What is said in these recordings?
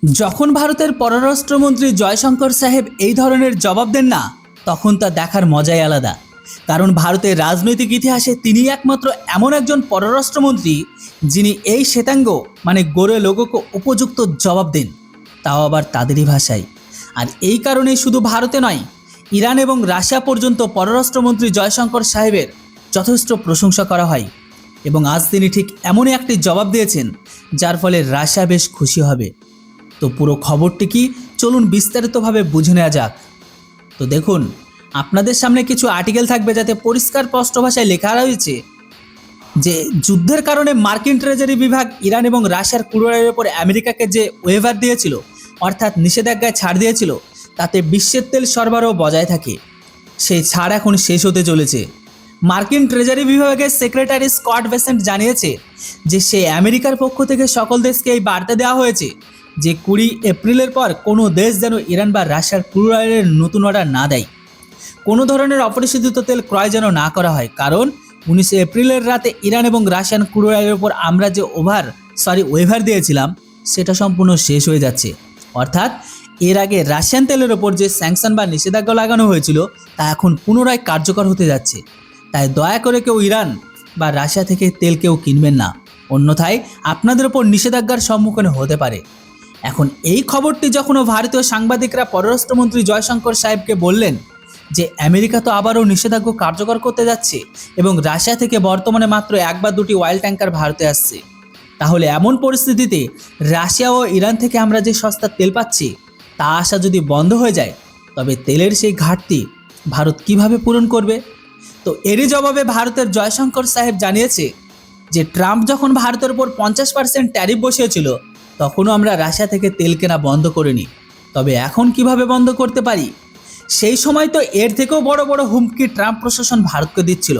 যখন ভারতের পররাষ্ট্রমন্ত্রী জয়শঙ্কর সাহেব এই ধরনের জবাব দেন না, তখন তা দেখার মজাই আলাদা। কারণ ভারতের রাজনৈতিক ইতিহাসে তিনিই একমাত্র এমন একজন পররাষ্ট্রমন্ত্রী যিনি এই শ্বেতাঙ্গ গোরে লোগোকে উপযুক্ত জবাব দেন, তাও আবার তাদেরই ভাষায়। আর এই কারণেই শুধু ভারতে নয়, ইরান এবং রাশিয়া পর্যন্ত পররাষ্ট্রমন্ত্রী জয়শঙ্কর সাহেবের যথেষ্ট প্রশংসা করা হয়। এবং আজ তিনি ঠিক এমনই একটি জবাব দিয়েছেন যার ফলে রাশিয়া বেশ খুশি হবে। তো পুরো খবরটি কি, চলুন বিস্তারিতভাবে বুঝে নেওয়া যাক। তো দেখুন, আপনাদের সামনে কিছু আর্টিকেল থাকবে যাতে পরিষ্কার স্পষ্ট ভাষায় লেখা রয়েছে যে যুদ্ধের কারণে মার্কিন ট্রেজারি বিভাগ ইরান এবং রাশিয়ার ক্রুড অয়েলের উপর আমেরিকাকে যে ওয়েভার দিয়েছিল, অর্থাৎ নিষেধাজ্ঞায় ছাড় দিয়েছিল, তাতে বিশ্বের তেল সরবরাহ বজায় থাকে। সেই ছাড় এখন শেষ হতে চলেছে। মার্কিন ট্রেজারি বিভাগের সেক্রেটারি স্কট বেসেন্ট জানিয়েছে যে সে আমেরিকার পক্ষ থেকে সকল দেশকে এই বার্তা দেওয়া হয়েছে যে 20 এপ্রিলের পর কোনো দেশ যেন ইরান বা রাশিয়ার ক্রুড অয়েলের নতুন অর্ডার না দেয়, কোনো ধরনের অপরিশোধিত তেল ক্রয় যেন না করা হয়। কারণ 19 এপ্রিলের রাতে ইরান এবং রাশিয়ান ক্রুড অয়েলের উপর আমরা যে ওয়েভার দিয়েছিলাম সেটা সম্পূর্ণ শেষ হয়ে যাচ্ছে। অর্থাৎ এর আগে রাশিয়ান তেলের ওপর যে স্যাংশন বা নিষেধাজ্ঞা লাগানো হয়েছিল তা এখন পুনরায় কার্যকর হতে যাচ্ছে। তাই দয়া করে কেউ ইরান বা রাশিয়া থেকে তেল কেউ কিনবেন না, অন্যথায় আপনাদের ওপর নিষেধাজ্ঞার সম্মুখীন হতে পারে। এখন এই খবরটি যখন ভারতীয় সাংবাদিকরা পররাষ্ট্রমন্ত্রী জয়শঙ্কর সাহেবকে বললেন যে আমেরিকা তো আবারও নিষেধাজ্ঞা কার্যকর করতে যাচ্ছে এবং রাশিয়া থেকে বর্তমানে মাত্র 1 বা 2টি অয়েল ট্যাঙ্কার ভারতে আসছে, তাহলে এমন পরিস্থিতিতে রাশিয়া ও ইরান থেকে আমরা যে সস্তা তেল পাচ্ছি তা আসা যদি বন্ধ হয়ে যায়, তবে তেলের সেই ঘাটতি ভারত কিভাবে পূরণ করবে? তো এরই জবাবে ভারতের জয়শঙ্কর সাহেব জানিয়েছে যে ট্রাম্প যখন ভারতের উপর 50% ট্যারিফ বসিয়েছিল তখনও আমরা রাশিয়া থেকে তেল কেনা বন্ধ করিনি, তবে এখন কিভাবে বন্ধ করতে পারি? সেই সময় তো এর থেকেও বড় বড় হুমকি ট্রাম্প প্রশাসন ভারতকে দিচ্ছিল,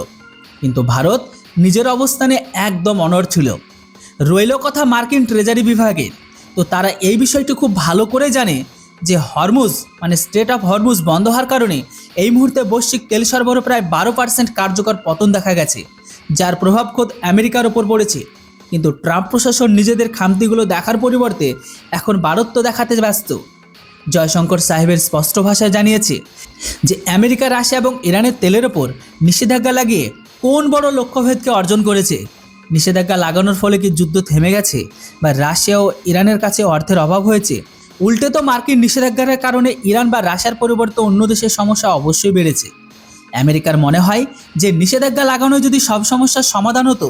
কিন্তু ভারত নিজের অবস্থানে একদম অনড় ছিল। রইল কথা মার্কিন ট্রেজারি বিভাগের, তো তারা এই বিষয়টি খুব ভালো করে জানে যে হরমুজ স্ট্রেট অফ হরমুজ বন্ধ হওয়ার কারণে এই মুহূর্তে বৈশ্বিক তেল সরবরাহ প্রায় 12% কার্যকর পতন দেখা গেছে, যার প্রভাব খোদ আমেরিকার ওপর পড়েছে। কিন্তু ট্রাম্প প্রশাসন নিজেদের খামতিগুলো দেখার পরিবর্তে এখন ভারত দেখাতে ব্যস্ত। জয়শঙ্কর সাহেবের স্পষ্ট ভাষায় জানিয়েছে যে আমেরিকা, রাশিয়া এবং ইরানের তেলের ওপর নিষেধাজ্ঞা লাগিয়ে কোন বড় লক্ষ্যভেদকে অর্জন করেছে? নিষেধাজ্ঞা লাগানোর ফলে কি যুদ্ধ থেমে গেছে বা রাশিয়া ও ইরানের কাছে অর্থের অভাব হয়েছে? উল্টে তো মার্কিন নিষেধাজ্ঞার কারণে ইরান বা রাশিয়ার পরিবর্তে অন্য দেশের সমস্যা অবশ্যই বেড়েছে। আমেরিকার মনে হয় যে নিষেধাজ্ঞা লাগানো যদি সব সমস্যার সমাধান হতো,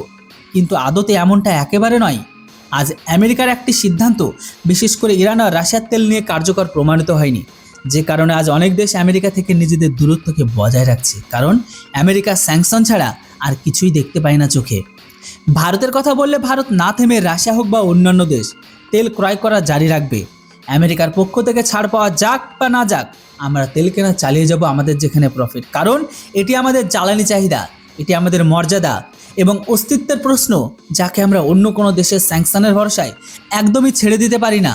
কিন্তু আদতে এমনটা একেবারে নয়। আজ আমেরিকার একটি সিদ্ধান্ত বিশেষ করে ইরান আর রাশিয়ার তেল নিয়ে কার্যকর প্রমাণিত হয়নি, যে কারণে আজ অনেক দেশ আমেরিকা থেকে নিজেদের দূরত্বকে বজায় রাখছে, কারণ আমেরিকার স্যাংশন ছাড়া আর কিছুই দেখতে পায় না চোখে। ভারতের কথা বললে ভারত না থেমে রাশিয়া হোক বা অন্যান্য দেশ তেল ক্রয় করা জারি রাখবে। আমেরিকার পক্ষ থেকে ছাড় পাওয়া যাক বা না যাক, আমরা তেল কেনা চালিয়ে যাব আমাদের যেখানে প্রফিট, কারণ এটি আমাদের জ্বালানি চাহিদা, এটি আমাদের মর্যাদা এবং অস্তিত্বের প্রশ্ন, যাকে আমরা অন্য কোনো দেশের স্যাংশনের ভরসায় একদমই ছেড়ে দিতে পারি না।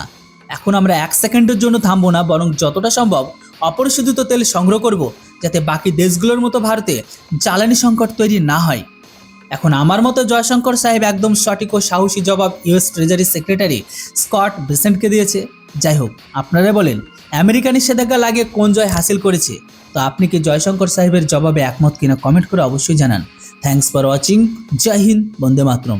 এখন আমরা 1 সেকেন্ডের জন্য থামবো না, বরং যতটা সম্ভব অপরিশোধিত তেল সংগ্রহ করব, যাতে বাকি দেশগুলোর মতো ভারতে জ্বালানি সংকট তৈরি না হয়। এখন আমার মতো জয়শঙ্কর সাহেব একদম সঠিক ও সাহসী জবাব ইউএস ট্রেজারি সেক্রেটারি স্কট বেসেন্টকে দিয়েছে। যাই হোক, আপনারা বলেন আমেরিকা নিষেধাজ্ঞা লাগিয়ে কোন জয় হাসিল করেছে? তো আপনি কি জয়শঙ্কর সাহেবের জবাবে একমত কিনা কমেন্ট করে অবশ্যই জানান। Thanks for watching. জয় হিন্দ, বন্দে মাতরম।